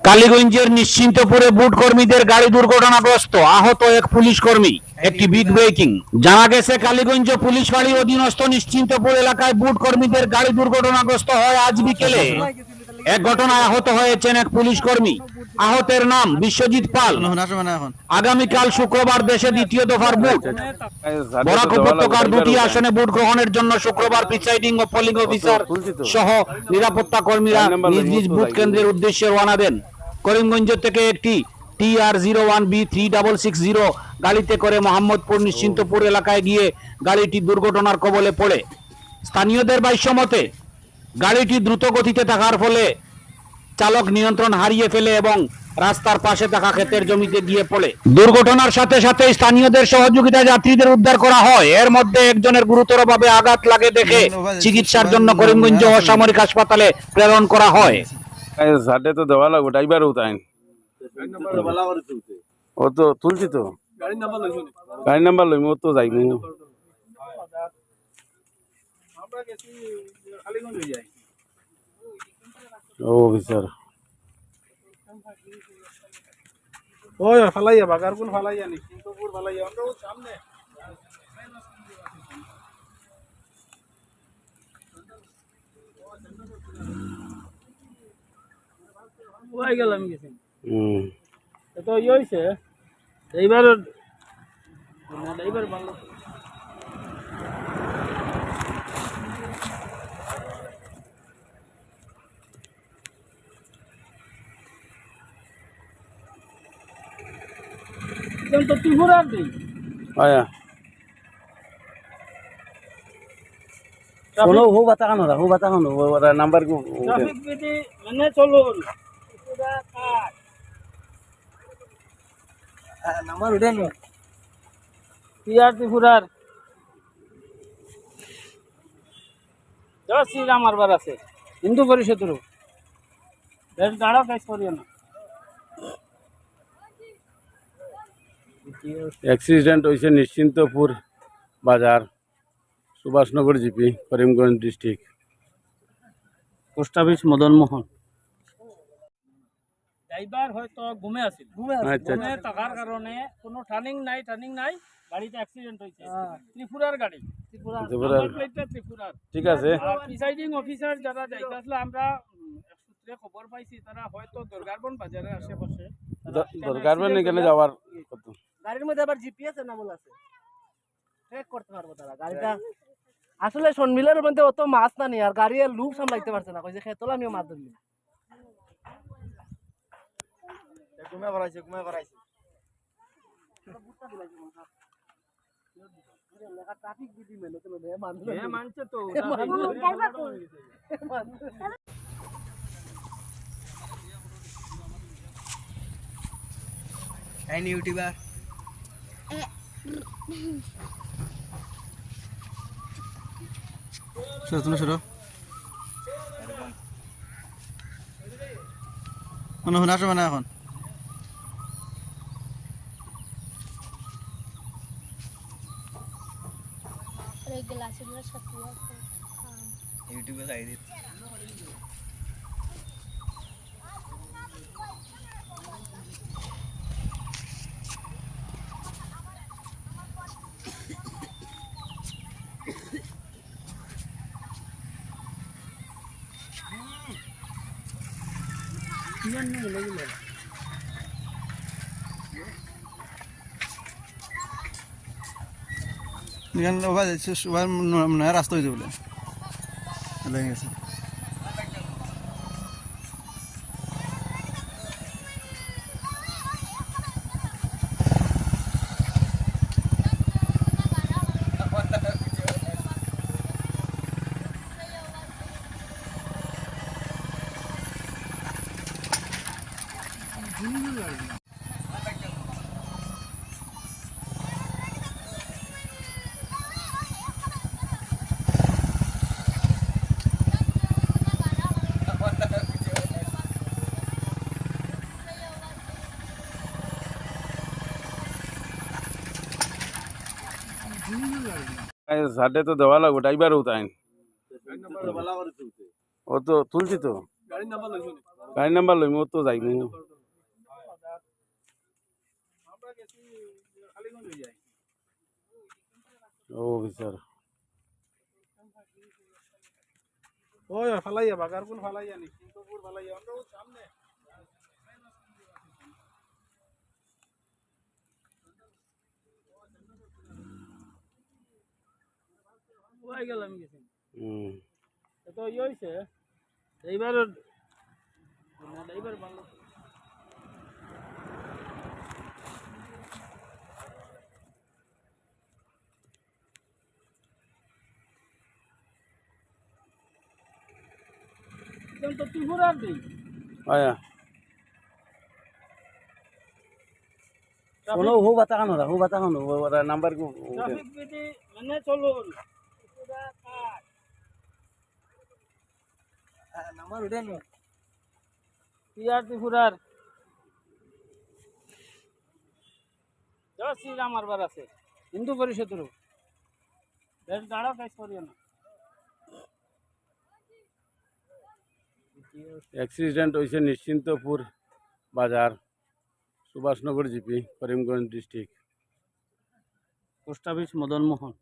কালীগঞ্জের নিশ্চিন্তপুরে বুট কর্মীদের গাড়ি দুর্ঘটনাগ্রস্ত, আহত এক পুলিশ কর্মী। একটি বিগ ব্রেকিং জানা গেছে, কালীগঞ্জ পুলিশ ফাঁড়ি অধীনস্থ নিশ্চিন্তপুর এলাকায় বুট কর্মীদের গাড়ি দুর্ঘটনাগ্রস্ত হয় আজ বিকেলে। এক ঘটনায় আহত হয়েছেন এক পুলিশ কর্মী। আহতের নাম বিশ্বজিৎ পাল। আগামীকাল শুক্রবার দেশে দ্বিতীয় দফার বুট বরাক উপত্যকার দুটি আসনে বুট গ্রহণের জন্য শুক্রবার প্রিসাইডিং ও পোলিং অফিসার সহ নিরাপত্তা কর্মীরা নিজ নিজ বুথ কেন্দ্রের উদ্দেশ্যে রওনা দেন। করিমগঞ্জ থেকে একটি TR01B3660 গাড়িতে করে মোহাম্মদপুর নিশ্চিন্তপুর এলাকায় গিয়ে গাড়িটি দুর্ঘটনার কবলে পড়ে। স্থানীয়দের ভাষ্যমতে গাড়িটি দ্রুত গতিতে থাকার ফলে চালক নিয়ন্ত্রণ হারিয়ে ফেলে এবং রাস্তার পাশে থাকা ক্ষেতের জমিতে গিয়ে পড়ে। দুর্ঘটনার সাথে সাথে স্থানীয়দের সহযোগিতায় যাত্রীদের উদ্ধার করা হয়। এর মধ্যে একজনের গুরুতরভাবে আঘাত লাগে দেখে চিকিৎসার জন্য করিমগঞ্জ অসামরিক হাসপাতালে প্রেরণ করা হয়। সাড়ে তো দেওয়া লাগবে ড্রাইভার উঠাইন ও তো তুলছি তো গাড়ি নাম্বার লইম ও তো যাইব ও অফিসার ওই ফালাইয়া বাগার কোন ফালাইয়া নি সিংহপুর ফালাইয়া আমরা ওর সামনে ওই গেলাম গেছি তো ইয়ে হইছে এইবার ভালো তো ত্রিপুরার দিই আয়া কোনো হো বাতা কানো নাম্বার কো ট্রাফিক বিধি মেনে চলুন ত্রিপুরা কাট নাম্বার উঠেন ত্রিপুরার 10 আমার বার আছে হিন্দু পরিষদের দাঁড়া কাজ করিও না। অ্যাক্সিডেন্ট হয়েছে Nischintapur Bazar Subhashnagar GP Karimganj district post office Madanmohan. Driver হয়তো ঘুমে আছিল, ঘুমে থাকার কারণে কোনো টার্নিং নাই গাড়িতে অ্যাক্সিডেন্ট হয়েছে। ত্রিপুরার গাড়ি ত্রিপুরার ঠিক আছে। প্রিসাইডিং অফিসার যারা যাইতে আসলে আমরা সূত্রে খবর পাইছি তারা হয়তো দরগারবন বাজারের আশেপাশে দরকার এখানে যাওয়ার কত গাড়ির মধ্যে আবার জিপিএস এনাবল আছে, ট্র্যাক করতে পারবো তারা গাড়িটা। আসলে সনমিলের মধ্যে অত মাছ না নেই আর গাড়ি লুক সামলাইতে পারছে না, কইছে খেতল আমিও মাছ ধরলি ঘুমে করাইছে ট্রাফিক বিধি মেনে তো মানছে তো ইউটিউবার সরো মানে শোনা আসবে না এখন ইউটিউবে খাই দিই রাস্তা হয়েছে বলে লেগে গেছে। সাড়ে তো দেওয়া লাগবে ড্রাইভার উঠাইন ও তো তুলছি তো গাড়ির নাম্বার লইছো গাড়ি নাম্বার লইমু তো যাইমু ও অফিসার ওই ফালাইয়া বাগার কোন ফালাইয়া নি সিংহপুর ফালাইয়া আমরা ওর সামনে ওই গেলাম গেছি হুম তো ইয়ে হইছে এইবার এইবার ভালো তো ত্রিপুরার দিই আয়া কোনো হো বাতা কানো হো বাতা কানো নাম্বার কো ট্রাফিক বিধি মেনে চলুন ত্রিপুরা কাট নাম্বার উঠেন ত্রিপুরার জয় শ্রীরাম আরবার আছে হিন্দু পরিষদের বেশ দাঁড়া কাজ করিও না অ্যাক্সিডেন্ট হয়েছে Nischintapur Bazar Subhashnagar GP Karimganj district post office Madan মোহন